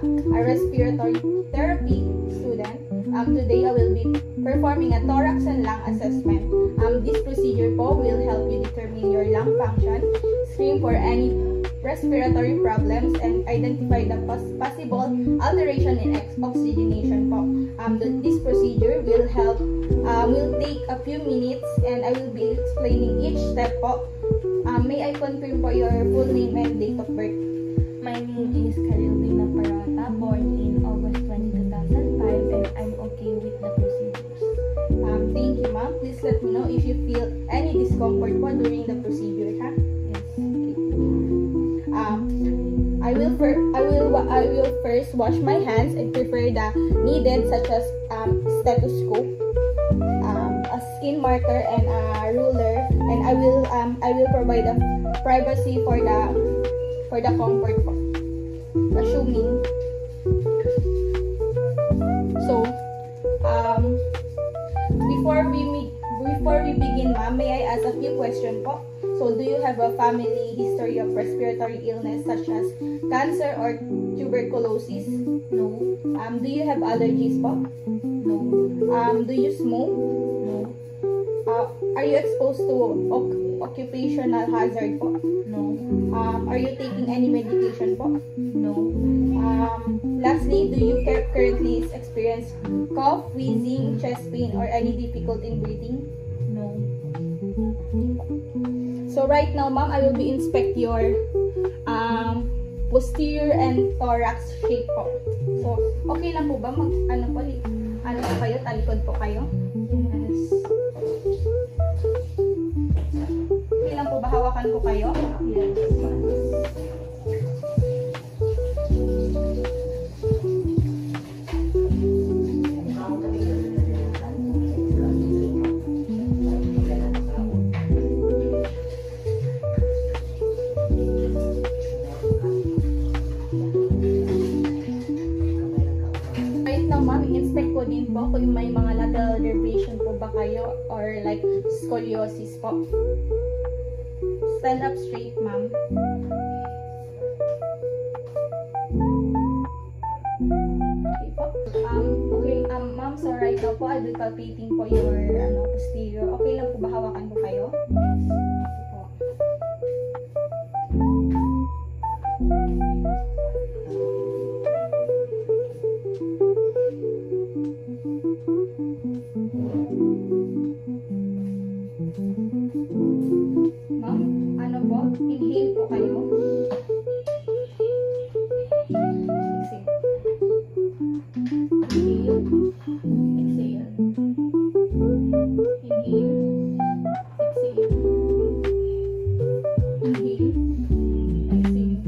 a respiratory therapy student. Today I will be performing a thorax and lung assessment. This procedure po will help you determine your lung function, screen for any respiratory problems, and identify the possible alteration in oxygenation po. This procedure will take a few minutes, and I will be explaining each step po. May I confirm po your full name and date of birth? My name is Carilina Parata, born in August 20, 2005, and I'm okay with the procedures. Thank you, ma'am. Please let me know if you feel any discomfort po during the procedure, ha? Yes. Okay. I will first wash my hands and prepare the needed, such as stethoscope, a skin marker, and a ruler, and I will provide the privacy for the comfort po. Assuming so, before we begin, ma'am, may I ask a few questions po? So, do you have a family history of respiratory illness such as cancer or tuberculosis? No. Do you have allergies po? No. Do you smoke? No. Are you exposed to occupational hazard po? No. Are you taking any medication po? No. Lastly, do you currently experience cough, wheezing, chest pain, or any difficulty in breathing? No. So right now, ma'am, I will be inspect your posterior and thorax shape po. So, okay lang po ba ano po kayo, talikod po kayo? Yes. Okay lang po ba hawakan ko kayo? Yes. I-inspect ko din po kung may mga lateral deviation po ba kayo or like scoliosis po. Stand up straight, ma'am. Okay po. Ma'am, so right now po, I'll be palpating po your posterior. Okay lang po ba hawakan po kayo? Inhale po kayo. Exhale. Inhale. Exhale. Inhale. Exhale. Inhale. Exhale.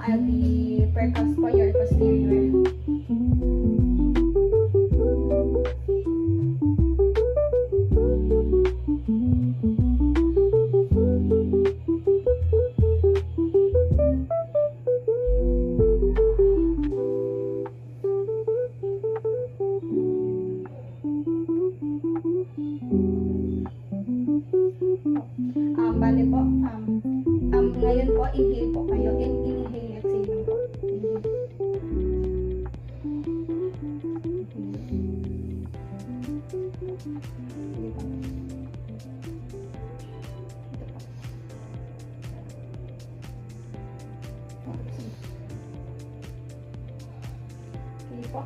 I'll be percuss po your posterior. Bale po, ngayon po, inhale po kayo. Inhale, exhale lang po. Okay po.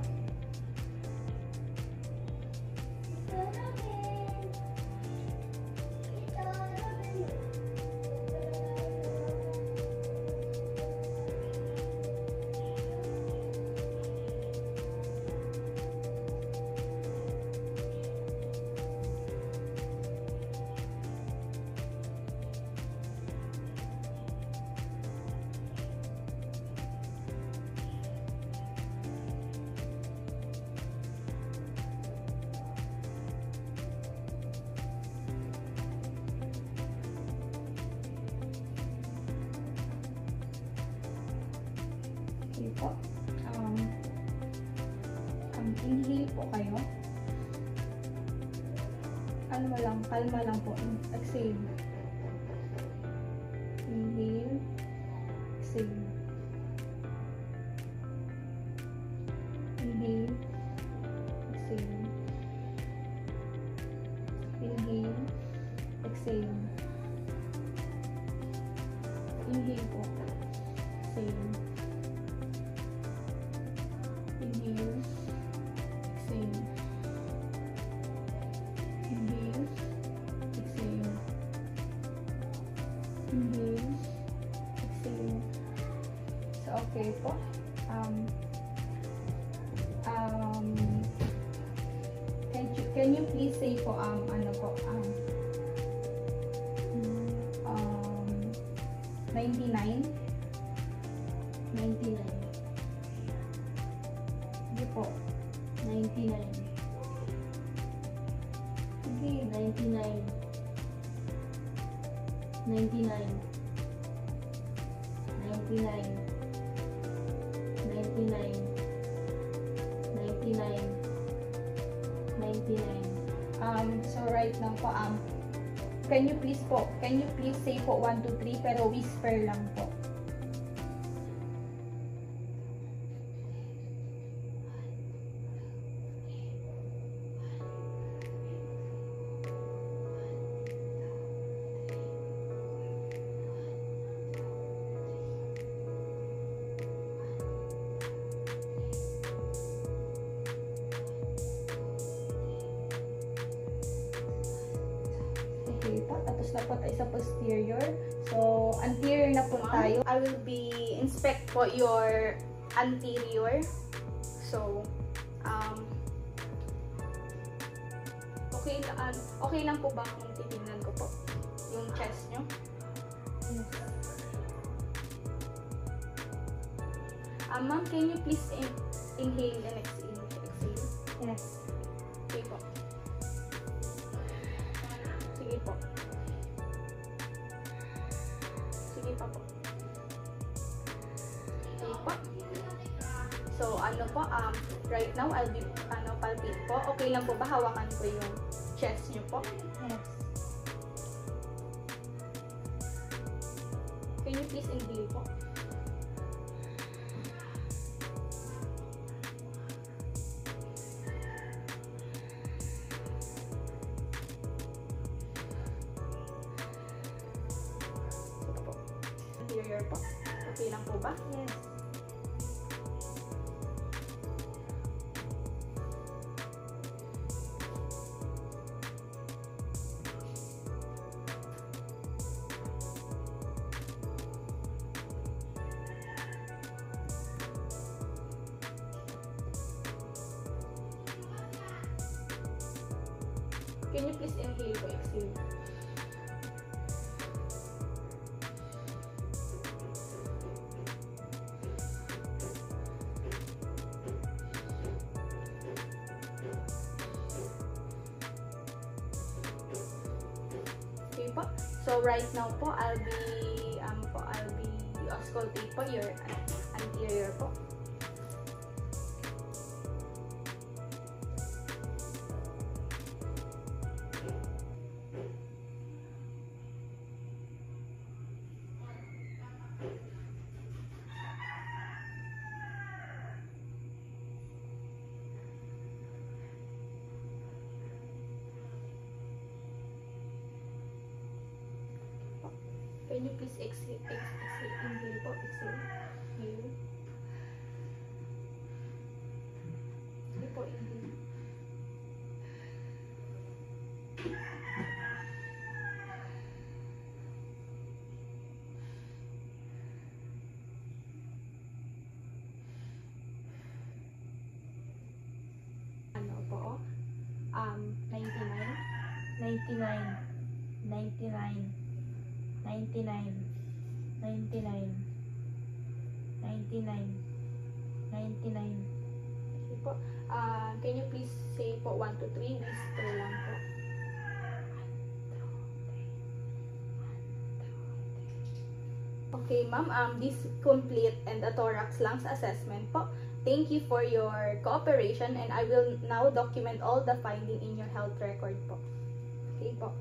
Okay po. Inhale po kayo. Kalma lang po. Exhale. Inhale. Exhale. Same. Inhale po. Same. Inhale. Same. Inhale. Exhale. Inhale. Exhale. So, okay po. Can you please say po, ano po, 99? 99. Sige po. 99. Sige. 99. 99. 99. 99. 99. 99. So right now po, can you please say po 1, 2, 3 pero whisper lang po. Okay po, tapos na po tayo sa posterior. So, anterior na po tayo. I will be inspect po your anterior. So, okay lang po ba kung titignan ko po yung chest nyo? Ma'am, can you please inhale and exhale? Yes. Okay po. Sige po. Sige pa po. Okay po. So, ano po, right now, I'll be, palpate po. Okay lang po ba hawakan ko yung chest niyo po? Yes. Can you please inhale po? Anterior po. Okay lang po ba? Yes. Can you please inhale po, exhale? Okay po. So right now po, I'll be auscultate po your anterior po. Can you please exhale, inhale po, exhale, inhale. Sige po, inhale. Ano po, 99. 99. 99. 99, 99, 99, 99. Okay po. Can you please say po 1, 2, 3, whisper lang po. Okay, ma'am. This complete and a thorax lungs assessment po. Thank you for your cooperation and I will now document all the finding in your health record po. Okay po.